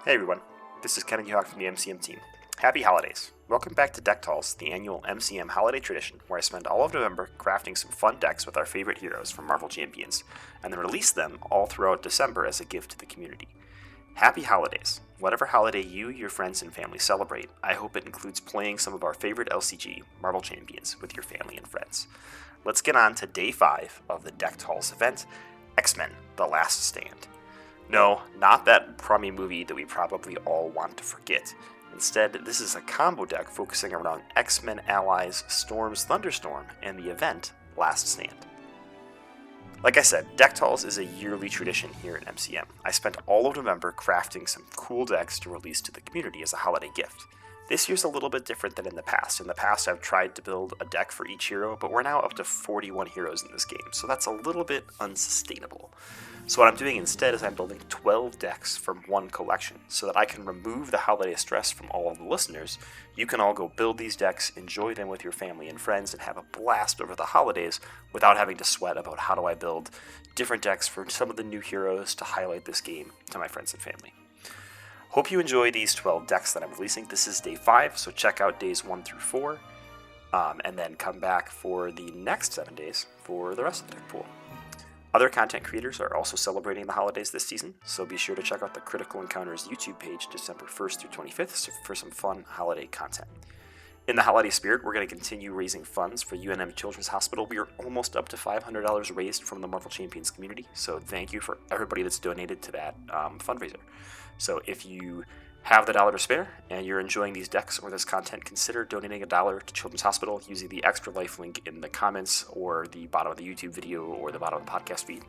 Hey everyone, this is Kennedy Hawk from the MCM team. Happy holidays! Welcome back to Deck Talls, the annual MCM holiday tradition where I spend all of November crafting some fun decks with our favorite heroes from Marvel Champions, and then release them all throughout December as a gift to the community. Happy holidays! Whatever holiday you, your friends, and family celebrate, I hope it includes playing some of our favorite LCG, Marvel Champions, with your family and friends. Let's get on to Day 5 of the Deck Talls event, X-Men: The Last Stand. No, not that crummy movie that we probably all want to forget. Instead, this is a combo deck focusing around X-Men allies Storm's Thunderstorm and the event Last Stand. Like I said, Deck Talls is a yearly tradition here at MCM. I spent all of November crafting some cool decks to release to the community as a holiday gift. This year's a little bit different than in the past. In the past, I've tried to build a deck for each hero, but we're now up to 41 heroes in this game, so that's a little bit unsustainable. So what I'm doing instead is I'm building 12 decks from one collection, so that I can remove the holiday stress from all of the listeners. You can all go build these decks, enjoy them with your family and friends, and have a blast over the holidays without having to sweat about how do I build different decks for some of the new heroes to highlight this game to my friends and family. Hope you enjoy these 12 decks that I'm releasing. This is Day 5, so check out Days 1 through 4, and then come back for the next 7 days for the rest of the deck pool. Other content creators are also celebrating the holidays this season, so be sure to check out the Critical Encounters YouTube page December 1st through 25th for some fun holiday content. In the holiday spirit, we're going to continue raising funds for UNM Children's Hospital. We are almost up to $500 raised from the Marvel Champions community, so thank you for everybody that's donated to that fundraiser. So if you have the dollar to spare and you're enjoying these decks or this content, consider donating $1 to Children's Hospital using the extra life link in the comments or the bottom of the YouTube video or the bottom of the podcast feed,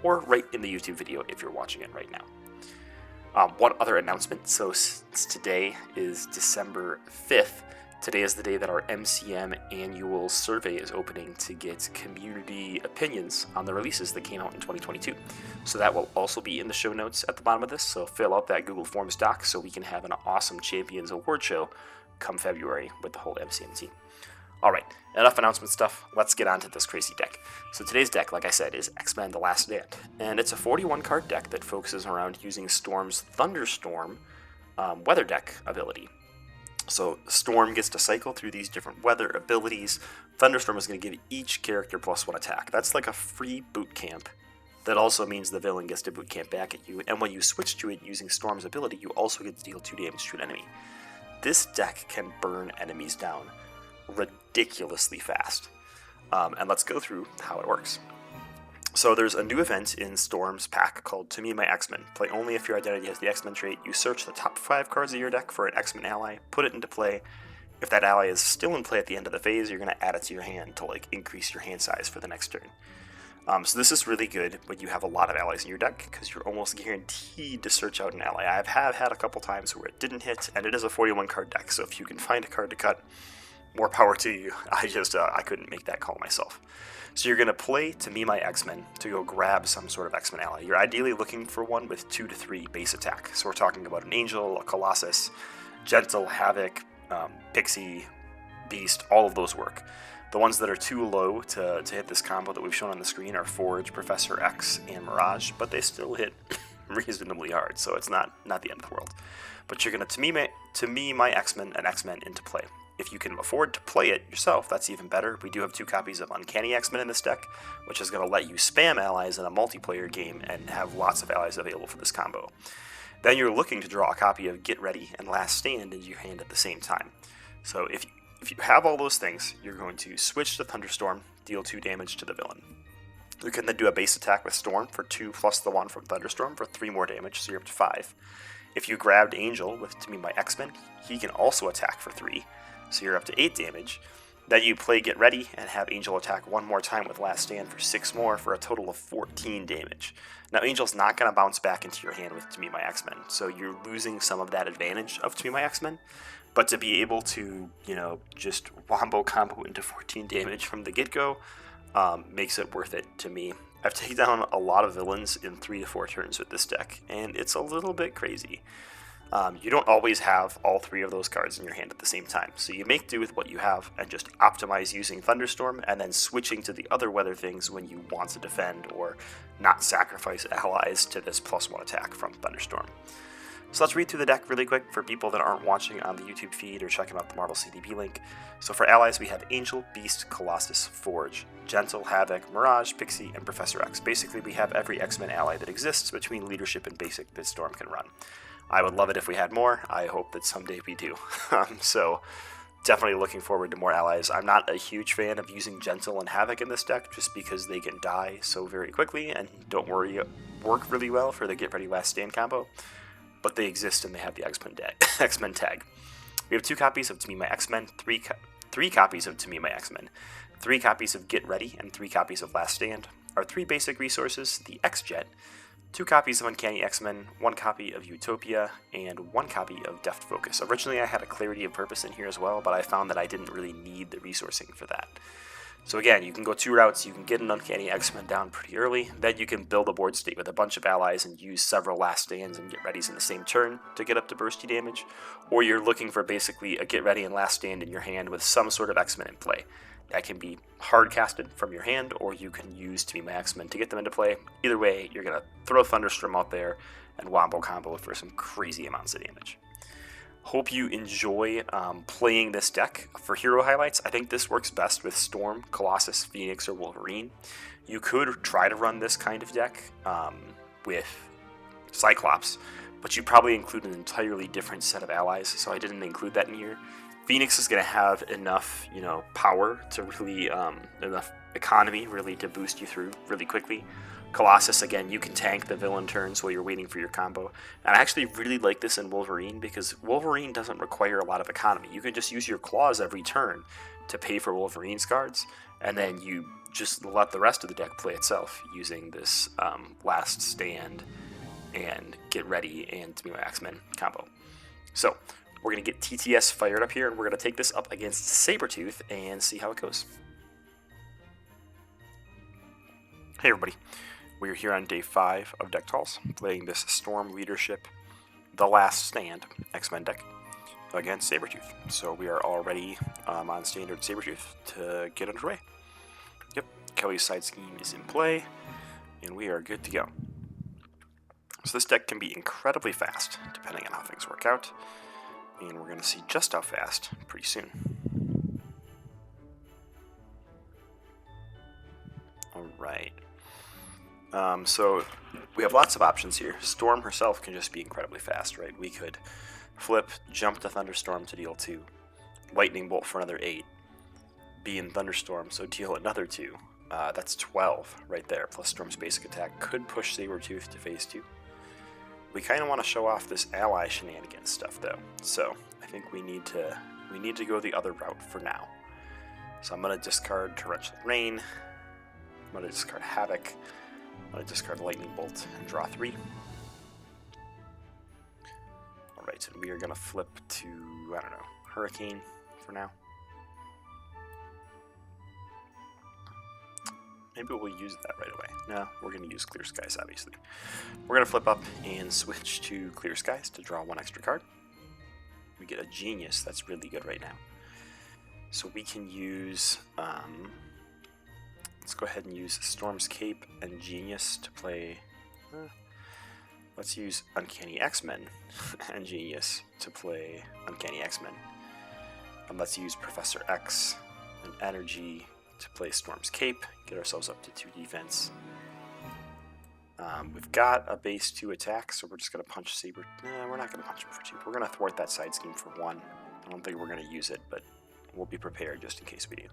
or right in the YouTube video if you're watching it right now. One other announcement. So since today is December 5th, today is the day that our MCM annual survey is opening to get community opinions on the releases that came out in 2022. So that will also be in the show notes at the bottom of this, so fill out that Google Forms doc so we can have an awesome Champions Award show come February with the whole MCM team. Alright, enough announcement stuff, let's get on to this crazy deck. So today's deck, like I said, is X-Men: The Last Stand, and it's a 41 card deck that focuses around using Storm's Thunderstorm weather deck ability. So Storm gets to cycle through these different weather abilities. Thunderstorm is going to give each character +1 attack. That's like a free boot camp. That also means the villain gets to boot camp back at you, and when you switch to it using Storm's ability, you also get to deal 2 damage to an enemy. This deck can burn enemies down ridiculously fast. And let's go through how it works. So there's a new event in Storm's pack called To Me My X-Men. Play only if your identity has the X-Men trait. You search the top 5 cards of your deck for an X-Men ally, put it into play. If that ally is still in play at the end of the phase, you're going to add it to your hand to increase your hand size for the next turn. So this is really good when you have a lot of allies in your deck, because you're almost guaranteed to search out an ally. I have had a couple times where it didn't hit, and it is a 41 card deck, so if you can find a card to cut, more power to you. I couldn't make that call myself. So you're going to play To Me My X-Men to go grab some sort of X-Men ally. You're ideally looking for one with 2 to 3 base attack. So we're talking about an Angel, a Colossus, Gentle, Havoc, Pixie, Beast, all of those work. The ones that are too low to hit this combo that we've shown on the screen are Forge, Professor X, and Mirage, but they still hit reasonably hard, so it's not the end of the world. But you're going to To Me My X-Men and X-Men into play. If you can afford to play it yourself, that's even better. We do have 2 copies of Uncanny X-Men in this deck, which is going to let you spam allies in a multiplayer game and have lots of allies available for this combo. Then you're looking to draw a copy of Get Ready and Last Stand into your hand at the same time. So if you have all those things, you're going to switch to Thunderstorm, deal 2 damage to the villain. You can then do a base attack with Storm for 2 plus the 1 from Thunderstorm for 3 more damage, so you're up to 5. If you grabbed Angel with To Me My X-Men, he can also attack for 3. So you're up to 8 damage. Then you play Get Ready and have Angel attack 1 more time with Last Stand for 6 more for a total of 14 damage. Now Angel's not going to bounce back into your hand with To Me My X-Men, so you're losing some of that advantage of To Me My X-Men. But to be able to, just wombo combo into 14 damage from the get-go makes it worth it to me. I've taken down a lot of villains in 3 to 4 turns with this deck, and it's a little bit crazy. You don't always have all 3 of those cards in your hand at the same time, so you make do with what you have and just optimize using Thunderstorm and then switching to the other weather things when you want to defend or not sacrifice allies to this +1 attack from Thunderstorm. So let's read through the deck really quick for people that aren't watching on the YouTube feed or checking out the Marvel CDB link. So for allies, we have Angel, Beast, Colossus, Forge, Gentle, Havoc, Mirage, Pixie, and Professor X. Basically, we have every X-Men ally that exists between Leadership and Basic that Storm can run. I would love it if we had more. I hope that someday we do. So definitely looking forward to more allies. I'm not a huge fan of using Gentle and Havoc in this deck just because they can die so very quickly and don't work really well for the Get Ready Last Stand combo. But they exist and they have the X-Men tag. We have 2 copies of To Me My X-Men, 3 copies of To Me My X-Men, 3 copies of Get Ready, and 3 copies of Last Stand. Our 3 basic resources, the X-Jet, 2 copies of Uncanny X-Men, 1 copy of Utopia, and 1 copy of Deft Focus. Originally I had a Clarity of Purpose in here as well, but I found that I didn't really need the resourcing for that. So again, you can go 2 routes. You can get an Uncanny X-Men down pretty early, then you can build a board state with a bunch of allies and use several Last Stands and Get Readies in the same turn to get up to bursty damage, or you're looking for basically a Get Ready and Last Stand in your hand with some sort of X-Men in play. That can be hard casted from your hand, or you can use To Be My X-Men to get them into play. Either way, you're going to throw Thunderstorm out there and wombo combo for some crazy amounts of damage. Hope you enjoy playing this deck. For hero highlights, I think this works best with Storm, Colossus, Phoenix, or Wolverine. You could try to run this kind of deck with Cyclops, but you probably include an entirely different set of allies, so I didn't include that in here. Phoenix is going to have enough, power to really, enough economy really to boost you through really quickly. Colossus, again, you can tank the villain turns while you're waiting for your combo. And I actually really like this in Wolverine because Wolverine doesn't require a lot of economy. You can just use your claws every turn to pay for Wolverine's cards, and then you just let the rest of the deck play itself using this Last Stand and Get Ready and To Be My X-Men combo. So we're going to get TTS fired up here, and we're going to take this up against Sabretooth and see how it goes. Hey everybody. We're here on day 5 of Deck Talks, playing this Storm Leadership, The Last Stand X-Men deck against Sabretooth. So we are already on standard Sabretooth to get underway. Yep, Kelly's side scheme is in play, and we are good to go. So this deck can be incredibly fast, depending on how things work out, and we're going to see just how fast pretty soon. Alright. So we have lots of options here. Storm herself can just be incredibly fast, right? We could flip, jump to Thunderstorm to deal 2, Lightning Bolt for another 8, be in Thunderstorm, so deal another 2. That's 12 right there, plus Storm's basic attack. Could push Sabretooth to phase 2. We kind of want to show off this ally shenanigans stuff, though. So I think we need to go the other route for now. So I'm going to discard Torrential Rain. I'm going to discard Havoc. I'm going to discard Lightning Bolt and draw 3. Alright, and we are going to flip to, Hurricane for now. Maybe we'll use that right away. No, we're going to use Clear Skies, obviously. We're going to flip up and switch to Clear Skies to draw 1 extra card. We get a Genius. That's really good right now. So we can use... let's go ahead and use Storm's Cape and Genius to play... let's use Uncanny X-Men and Genius to play Uncanny X-Men. And let's use Professor X and Energy to play Storm's Cape, get ourselves up to 2 defense. We've got a base 2 attack, so we're just going to punch Saber. We're not going to punch him for 2. We're going to thwart that side scheme for 1. I don't think we're going to use it, but we'll be prepared just in case we do.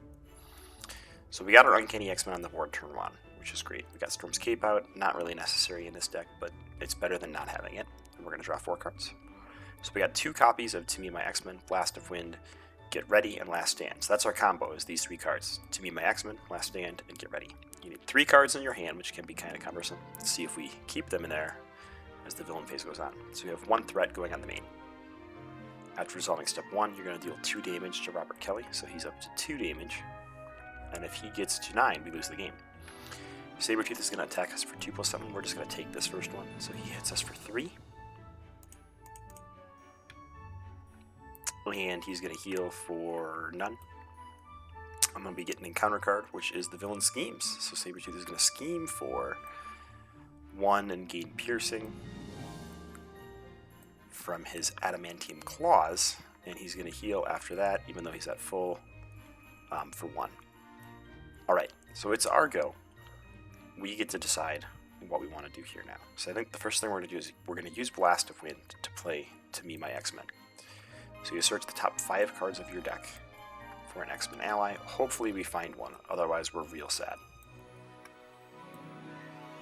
So we got our Uncanny X-Men on the board turn 1, which is great. We got Storm's Cape out, not really necessary in this deck, but it's better than not having it. And we're going to draw 4 cards. So we got 2 copies of To Me My X-Men, Blast of Wind, Get Ready, and Last Stand. So that's our combo, is these 3 cards. To Me My X-Men, Last Stand, and Get Ready. You need 3 cards in your hand, which can be kind of cumbersome. Let's see if we keep them in there as the villain phase goes on. So we have 1 threat going on the main. After resolving step 1, you're going to deal 2 damage to Robert Kelly, so he's up to 2 damage. And if he gets to 9, we lose the game. Sabretooth is going to attack us for 2+7. We're just going to take this first one. So he hits us for 3. And he's going to heal for none. I'm going to be getting an encounter card, which is the Villain Schemes. So Sabretooth is going to scheme for 1 and gain piercing. from his adamantium claws, and he's going to heal after that, even though he's at full for 1. Alright, so it's our go. We get to decide what we want to do here now. So I think the first thing we're going to do is we're going to use Blast of Wind to play To Me My X-Men. So you search the top 5 cards of your deck for an X-Men ally. Hopefully we find one, otherwise we're real sad.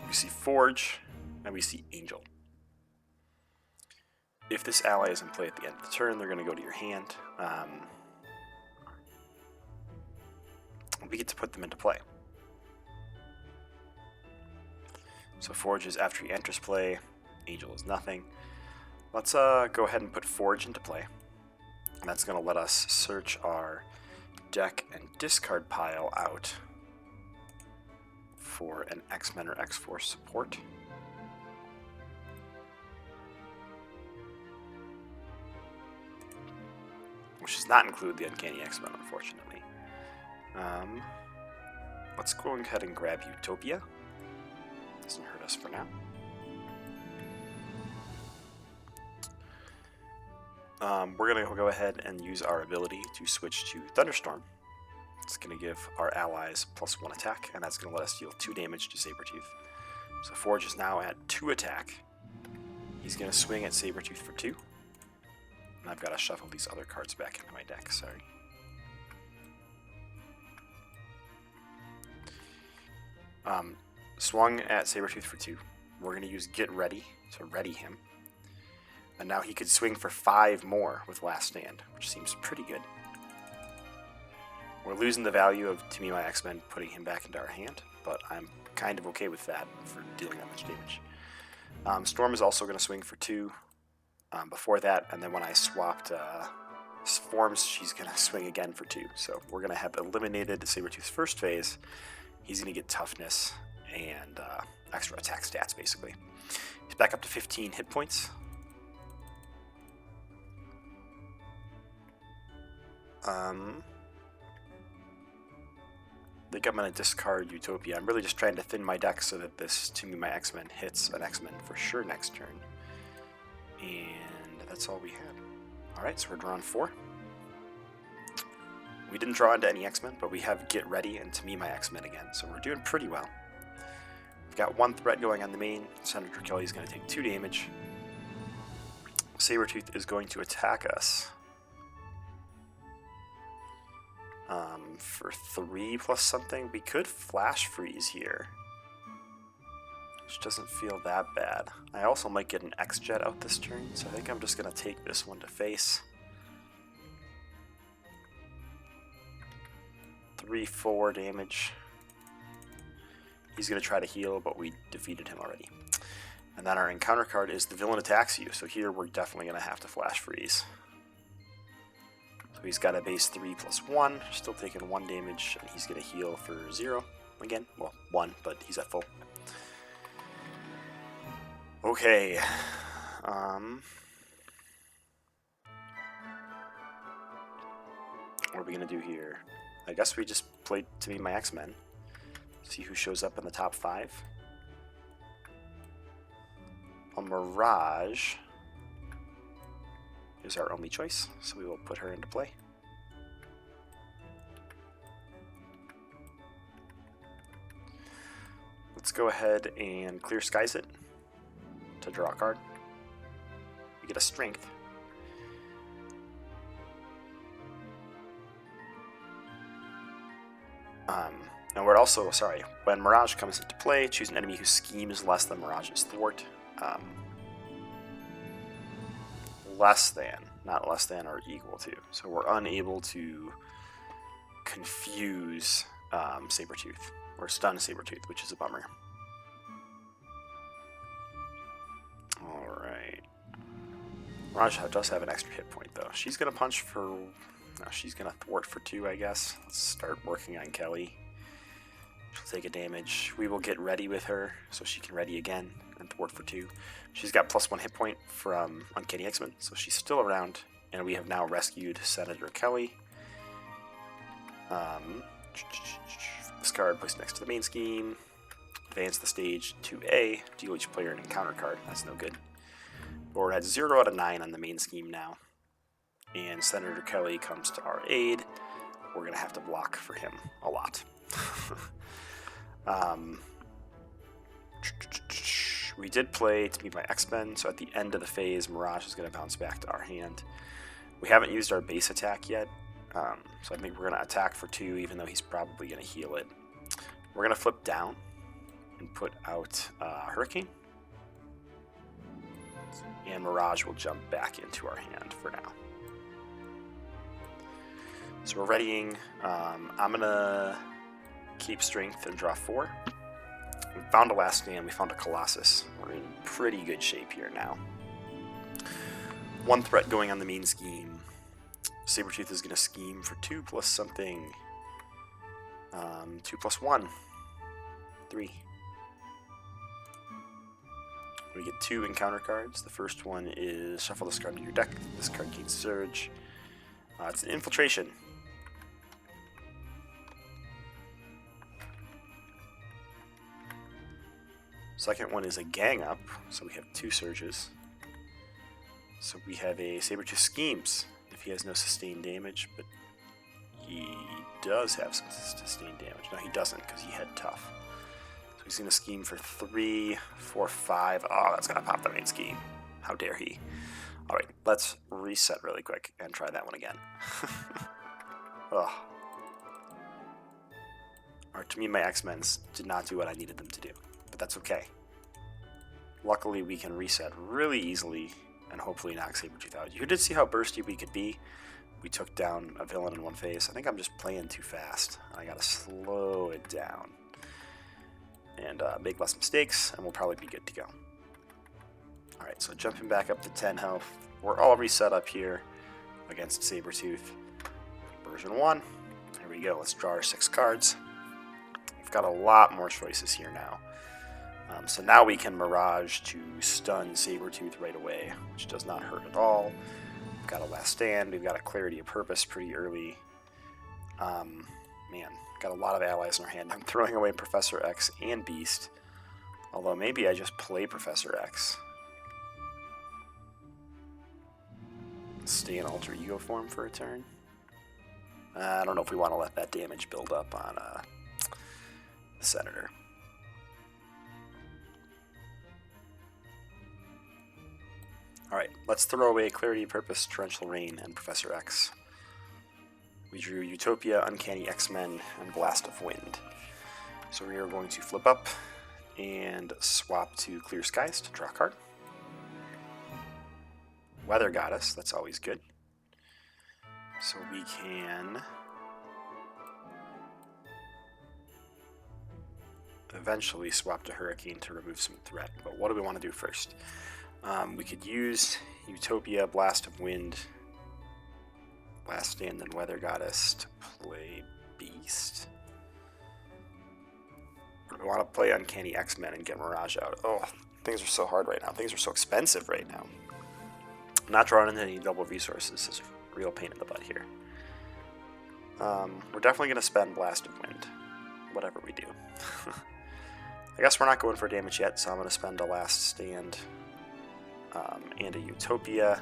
We see Forge, and we see Angel. If this ally is in play at the end of the turn, they're going to go to your hand. We get to put them into play. So Forge is after he enters play, Angel is nothing. Let's go ahead and put Forge into play. And that's going to let us search our deck and discard pile out for an X-Men or X-Force support. Which does not include the Uncanny X-Men, unfortunately. Let's go ahead and grab Utopia. Doesn't hurt us for now. We're going to go ahead and use our ability to switch to Thunderstorm. It's going to give our allies +1 attack, and that's going to let us deal 2 damage to Sabretooth. So Forge is now at 2 attack. He's going to swing at Sabretooth for 2. And I've got to shuffle these other cards back into my deck, sorry. Swung at Sabretooth for 2. We're going to use Get Ready to ready him. And now he could swing for 5 more with Last Stand, which seems pretty good. We're losing the value of To Me My X-Men, putting him back into our hand, but I'm kind of okay with that for dealing that much damage. Storm is also going to swing for 2 before that, and then when I swapped forms, she's going to swing again for 2. So we're going to have eliminated Sabretooth's first phase. He's going to get toughness and extra attack stats, basically. He's back up to 15 hit points. I think I'm going to discard Utopia. I'm really just trying to thin my deck so that this To Me My X-Men hits an X-Men for sure next turn. And that's all we had. Alright, so we're drawing 4. We didn't draw into any X-Men, but we have Get Ready and To Me My X-Men again, so we're doing pretty well. We've got 1 threat going on the main. Senator Kelly is going to take 2 damage. Sabretooth is going to attack us for 3 plus something. We could Flash Freeze here, which doesn't feel that bad. I also might get an X-Jet out this turn, so I think I'm just going to take this one to face. 3-4 damage. He's going to try to heal, but we defeated him already. And then our encounter card is The Villain Attacks You, so here we're definitely going to have to Flash Freeze. So he's got a base 3 plus 1, still taking 1 damage, and he's going to heal for 0 again. Well, 1, but he's at full. Okay. What are we going to do here? I guess we just played To Me My X-Men. See who shows up in the top 5. A Mirage is our only choice, so we will put her into play. Let's go ahead and Clear Skies it to draw a card. We get a Strength. And we're also, when Mirage comes into play, choose an enemy whose scheme is less than Mirage's thwart. Less than, not less than or equal to. So we're unable to confuse Sabretooth, or stun Sabretooth, which is a bummer. Alright. Mirage does have an extra hit point, though. She's going to punch for... No, she's going to thwart for 2, I guess. Let's start working on Kelly. She'll take a damage. We will get ready with her, so she can ready again and thwart for 2. She's got +1 hit point from Uncanny X-Men, so she's still around. And we have now rescued Senator Kelly. This card placed next to the main scheme. Advance the stage to A. Deal each player an encounter card. That's no good. Board has 0 out of 9 on the main scheme now. And Senator Kelly comes to our aid. We're going to have to block for him a lot. We did play to meet my X-Men, so at the end of the phase, Mirage is going to bounce back to our hand. We haven't used our base attack yet, so I think we're going to attack for 2, even though he's probably going to heal it. We're going to flip down and put out Hurricane. And Mirage will jump back into our hand for now. So we're readying. I'm going to keep Strength and draw 4. We found a Last Stand, we found a Colossus. We're in pretty good shape here now. 1 threat going on the main scheme. Sabretooth is going to scheme for 2 plus something. 2 plus 1. 3. We get 2 encounter cards. The first one is shuffle this card to your deck. This card gains Surge. It's an Infiltration. Second one is a Gang Up, so we have 2 Surges. So we have a Sabretooth Schemes if he has no sustained damage, but he does have some sustained damage. No, he doesn't because he had Tough. So he's going to scheme for 3, 4, 5. Oh, that's going to pop the main scheme. How dare he. Alright, let's reset really quick and try that one again. Ugh. Alright, to me, my X-Men did not do what I needed them to do. But that's okay. Luckily, we can reset really easily and hopefully knock Sabretooth out. You did see how bursty we could be. We took down a villain in one phase. I think I'm just playing too fast. I gotta slow it down and make less mistakes, and we'll probably be good to go. Alright, so jumping back up to 10 health. We're all reset up here against Sabretooth. Version 1. Here we go. Let's draw our 6 cards. We've got a lot more choices here now. So now we can Mirage to stun Sabretooth right away, which does not hurt at all. We've got a Last Stand, we've got a Clarity of Purpose pretty early. Man, got a lot of allies in our hand. I'm throwing away Professor X and Beast, although maybe I just play Professor X. Stay in Alter Ego form for a turn. I don't know if we want to let that damage build up on the Senator. Alright, let's throw away Clarity of Purpose, Torrential Rain, and Professor X. We drew Utopia, Uncanny X-Men, and Blast of Wind. So we are going to flip up and swap to Clear Skies to draw a card. Weather Goddess, that's always good. So we can eventually swap to Hurricane to remove some threat, but what do we want to do first? We could use Utopia, Blast of Wind, Last Stand, and Weather Goddess to play Beast. Or do we want to play Uncanny X-Men and get Mirage out? Oh, things are so hard right now. Things are so expensive right now. Not drawing into any double resources is a real pain in the butt here. We're definitely going to spend Blast of Wind, whatever we do. I guess we're not going for damage yet, so I'm going to spend a Last Stand and a Utopia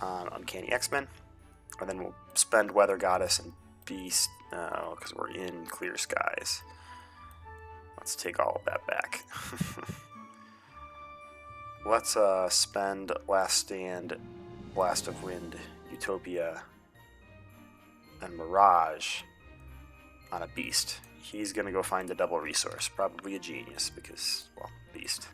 on Uncanny X-Men. And then we'll spend Weather Goddess and Beast because we're in Clear Skies. Let's take all of that back. Let's spend Last Stand, Blast of Wind, Utopia, and Mirage on a Beast. He's going to go find a double resource, probably a Genius, because, well, Beast.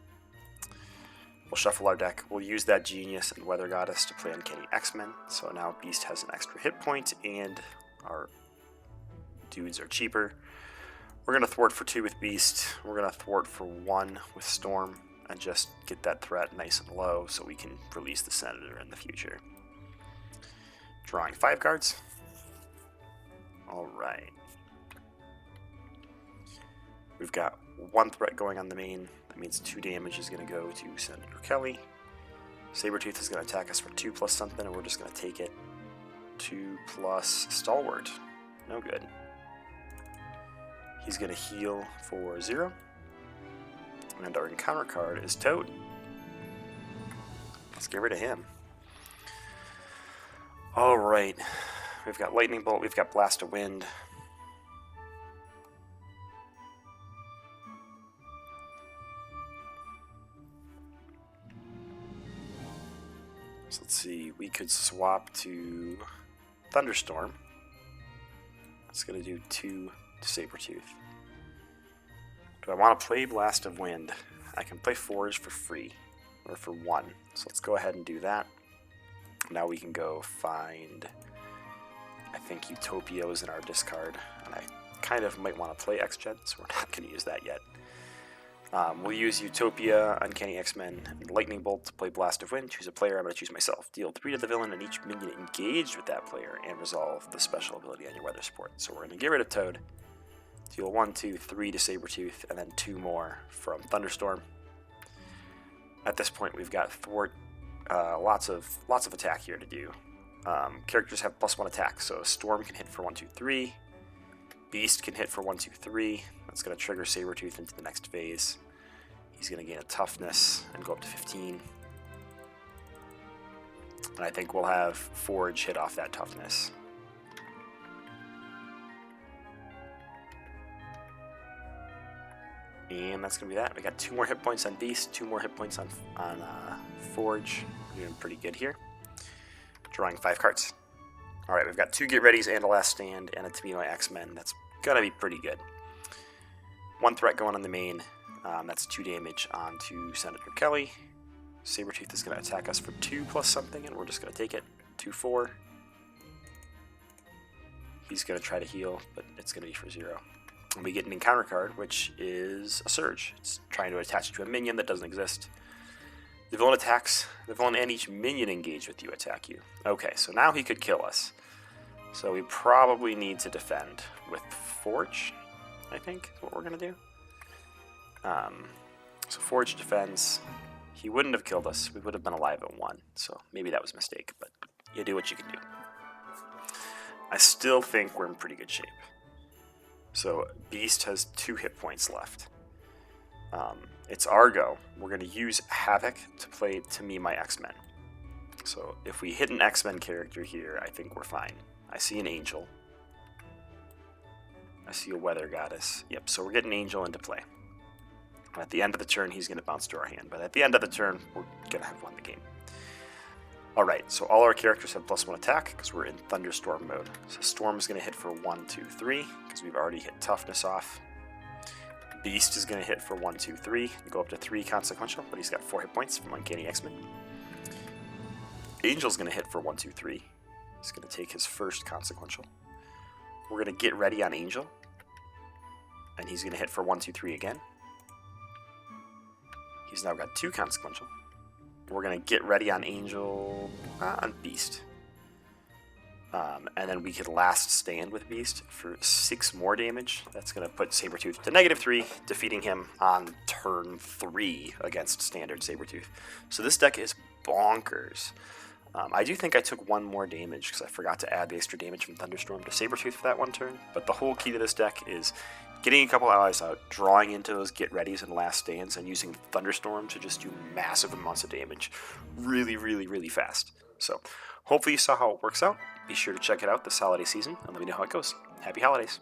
We'll shuffle our deck. We'll use that Genius and Weather Goddess to play Uncanny X-Men. So now Beast has an extra hit point, and our dudes are cheaper. We're going to thwart for 2 with Beast. We're going to thwart for 1 with Storm, and just get that threat nice and low so we can release the Senator in the future. Drawing 5 cards. Alright. We've got 1 threat going on the main. That means 2 damage is going to go to Senator Kelly. Sabretooth is going to attack us for 2 plus something, and we're just going to take it. 2 plus Stalwart. No good. He's going to heal for 0. And our encounter card is Toad. Let's get rid of him. Alright. We've got Lightning Bolt, we've got Blast of Wind. So let's see, we could swap to Thunderstorm. It's going to do 2 to Sabertooth. Do I want to play Blast of Wind? I can play Forge for free, or for 1. So let's go ahead and do that. Now we can go find, I think Utopia was in our discard, and I kind of might want to play X-Gen, so we're not going to use that yet. We'll use Utopia, Uncanny X-Men, and Lightning Bolt to play Blast of Wind. Choose a player, I'm going to choose myself. Deal 3 to the villain and each minion engaged with that player, and resolve the special ability on your weather support. So we're going to get rid of Toad. Deal 1, 2, 3 to Sabertooth, and then 2 more from Thunderstorm. At this point, we've got Thwart, lots of attack here to do. Characters have +1 attack, so Storm can hit for 1, 2, 3. Beast can hit for 1, 2, 3. That's going to trigger Sabertooth into the next phase. He's going to gain a toughness and go up to 15. And I think we'll have Forge hit off that toughness. And that's going to be that. We got 2 more hit points on Beast, 2 more hit points on Forge. We're doing pretty good here. Drawing 5 cards. Alright, we've got 2 Get Readies and a Last Stand and a To Be My X-Men. That's going to be pretty good. 1 threat going on the main. That's 2 damage onto Senator Kelly. Sabertooth is going to attack us for 2 plus something, and we're just going to take it. 2, 4. He's going to try to heal, but it's going to be for 0. And we get an encounter card, which is a Surge. It's trying to attach to a minion that doesn't exist. The villain attacks. The villain and each minion engaged with you attack you. Okay, so now he could kill us. So we probably need to defend with Forge, I think is what we're going to do. So Forge defends. He wouldn't have killed us. We would have been alive at 1. So maybe that was a mistake, but you do what you can do. I still think we're in pretty good shape. So Beast has 2 hit points left. It's our go. We're going to use Havoc to play To Me My X-Men. So if we hit an X-Men character here, I think we're fine. I see an Angel. I see a Weather Goddess. Yep, so we're getting Angel into play. At the end of the turn, he's going to bounce to our hand. But at the end of the turn, we're going to have won the game. Alright, so all our characters have +1 attack because we're in Thunderstorm mode. So Storm is going to hit for 1, 2, 3 because we've already hit Toughness off. Beast is going to hit for 1, 2, 3 and go up to 3 consequential, but he's got 4 hit points from Uncanny X-Men. Angel's going to hit for 1, 2, 3. He's going to take his first consequential. We're going to get ready on Angel, and he's going to hit for 1, 2, 3 again. He's now got 2 consequential. We're going to get ready on Angel, on Beast. And then we could Last Stand with Beast for 6 more damage. That's going to put Sabertooth to -3, defeating him on turn 3 against standard Sabertooth. So this deck is bonkers. I do think I took 1 more damage because I forgot to add the extra damage from Thunderstorm to Sabertooth for that 1 turn. But the whole key to this deck is getting a couple allies out, drawing into those Get Readies and Last Stands, and using Thunderstorm to just do massive amounts of damage really, really, really fast. So hopefully you saw how it works out. Be sure to check it out this holiday season and let me know how it goes. Happy holidays!